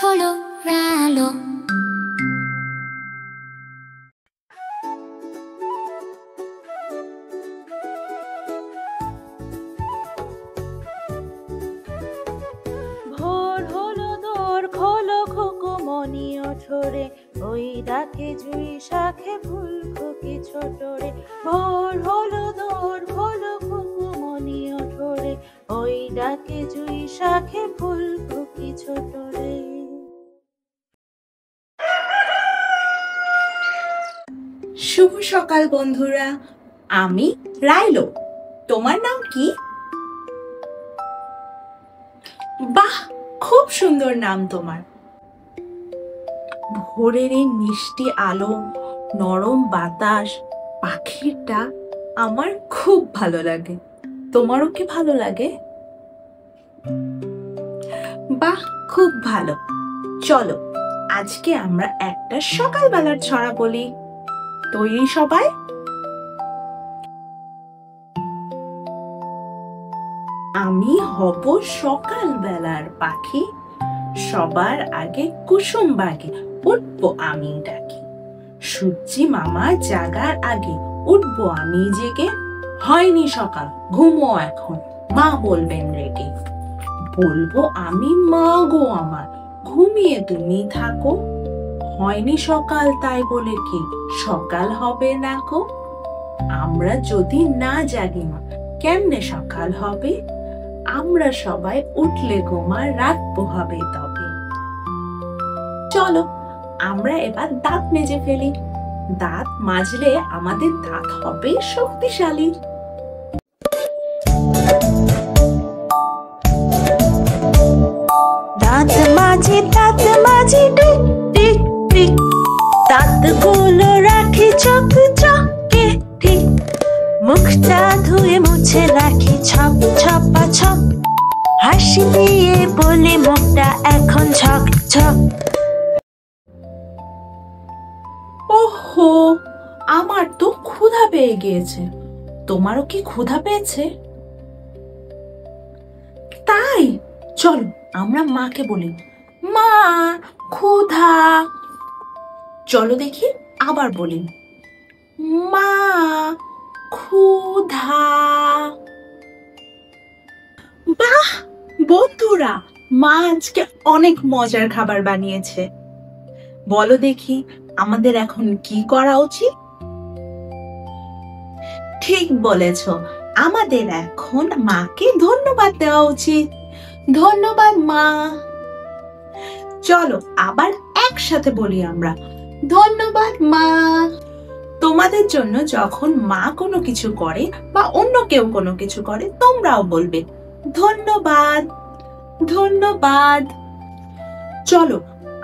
হলো আলো। ভোর হলো দোর খোলো খোকমনি ওঠরে, ওই ডাকে জুই শাখে ফুল খুকি ছোটরে। ভোর হলো দোর খোলো খোকমনি ওঠরে, ওই ডাকে জুই শাখে ফুল খুকি ছোটরে। শুভ সকাল বন্ধুরা, আমি রাইলো। তোমার নাম কি? বাহ, খুব সুন্দর নাম তোমার। ভোরের এই মিষ্টি আলো, নরম বাতাস, পাখির ডাক আমার খুব ভালো লাগে। তোমারও কি ভালো লাগে? বাহ, খুব ভালো। চলো আজকে আমরা একটা সকালবেলার ছড়া বলি। তৈরি সবাই? আমি হব সকালবেলার পাখি, সবার আগে কুসুম বাগে উঠবো আমি ডাকি। সূর্যি মামা জাগার আগে উঠবো আমি জেগে। হয়নি সকাল, ঘুমো এখন, মা বলবেন রেগে। বলবো আমি, মা গো আমার, ঘুমিয়ে তুমি থাকো। হয়নি সকাল তাই বলে কি সকাল হবে না গো। আমরা যদি না জাগি মা, কেমনে সকাল হবে? আমরা সবাই উঠলে গো মা, রাত পোহাবে তবে। চলো আমরা এবার দাঁত মেজে ফেলি। দাঁত মাজলে আমাদের দাঁত হবে শক্তিশালী। দাঁত মাঝি টিক টিক টিক, দাঁতগুলো রাখি চকচকে ঠিক। মুখটা ধুয়ে মুছে রাখি ছপ ছপা ছপ, হাসি দিয়ে বলে মুখটা এখন ঝক ঝক। ওহো, আমার তো ক্ষুধা পেয়ে গিয়েছে। তোমারও কি ক্ষুধা পেয়েছে? তাই চলো আমরা মাকে বলি, মা ক্ষুধা। চলো দেখি আবার বলি, মা ক্ষুধা। বাহ বন্ধুরা, মা আজকে অনেক মজার খাবার বানিয়েছে। বলো দেখি আমাদের এখন কি করা উচিত? ঠিক বলেছ, আমাদের এখন মাকে ধন্যবাদ দেওয়া উচিত। ধন্যবাদ মা। চলো আবার একসাথে বলি আমরা, ধন্যবাদ মা। তোমাদের জন্য যখন মা কোনো কিছু করে বা অন্য কেউ কোনো কিছু করে, তোমরাও বলবে ধন্যবাদ ধন্যবাদ। চলো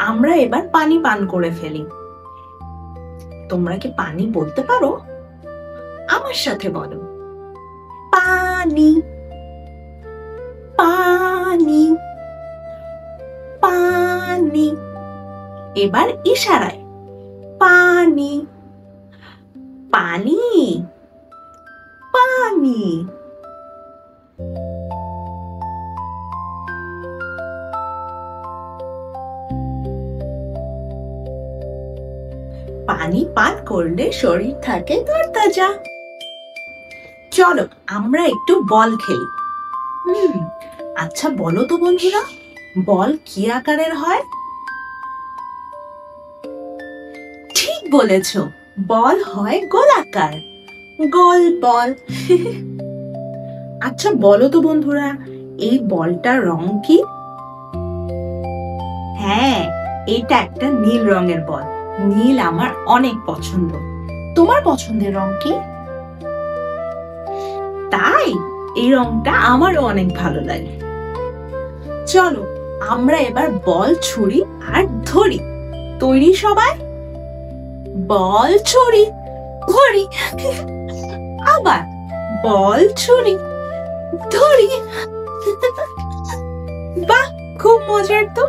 আমরা এবার পানি পান করে ফেলি। তোমরা কি পানি বলতে পারো? আমার সাথে বলো, পানি পানি পানি। এবার ইশারায়, পানি পানি পানি। পানি পান করলে শরীর থাকে তরতাজা। চলো আমরা একটু বল খেলি। আচ্ছা বলো তো বন্ধুরা, বল কি আকারের হয়? ঠিক বলেছ, বল হয় গোলাকার, গোল বল। আচ্ছা বলো তো বন্ধুরা, এই বলটার রং কি? হ্যাঁ, এটা একটা নীল রঙের বল। নীল আমার অনেক পছন্দ। তোমার পছন্দের রং কি? তাই এই রংটা আমারও অনেক ভালো লাগে। চলো আমরা এবার বল ছুরি আর ধরি। তৈরি সবাই? বল ছুরি ধরি, আবার বল ছুরি ধরি। বাহ, খুব মজার তো।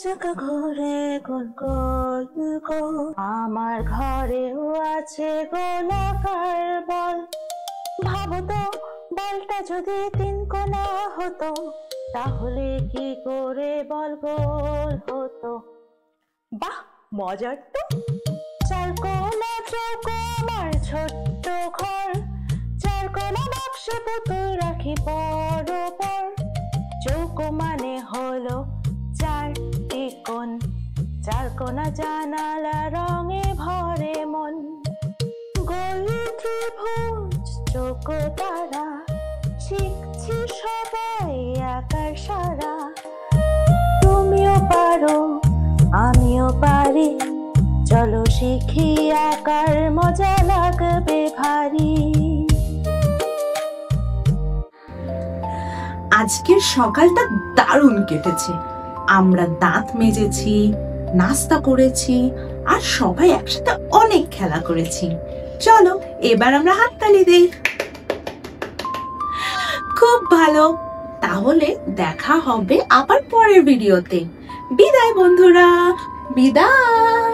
চাকা ঘুরে গোল গোল গোল, আমার ঘরেও আছে গোলাকার বল। ভাবো তো বলটা যদি 3 কোনা হতো, তাহলে কি করে বল গোল হতো? বাহ, মজার তো। 4 কোনা চৌকো আমার ছোট্ট ঘর, 4 কোনা বাক্সে পুতুল রাখি পরপর। চৌকো মানে হলো 4টি কোণ, 4 কোনা জানালা রঙে ভরে মন। গোল ত্রিভুজ চৌকো তারা, শিখছি সবাই আকার সারা। তুমিও পারো আমিও পারি, চলো শিখি আকার, মজা লাগবে ভারী। আজকের সকালটা দারুণ কেটেছে। আমরা দাঁত মেজেছি, নাস্তা করেছি, আর সবাই একসাথে অনেক খেলা করেছি। চলো এবার আমরা হাততালি দেই। খুব ভালো, তাহলে দেখা হবে আবার পরের ভিডিওতে। বিদায় বন্ধুরা, বিদায়।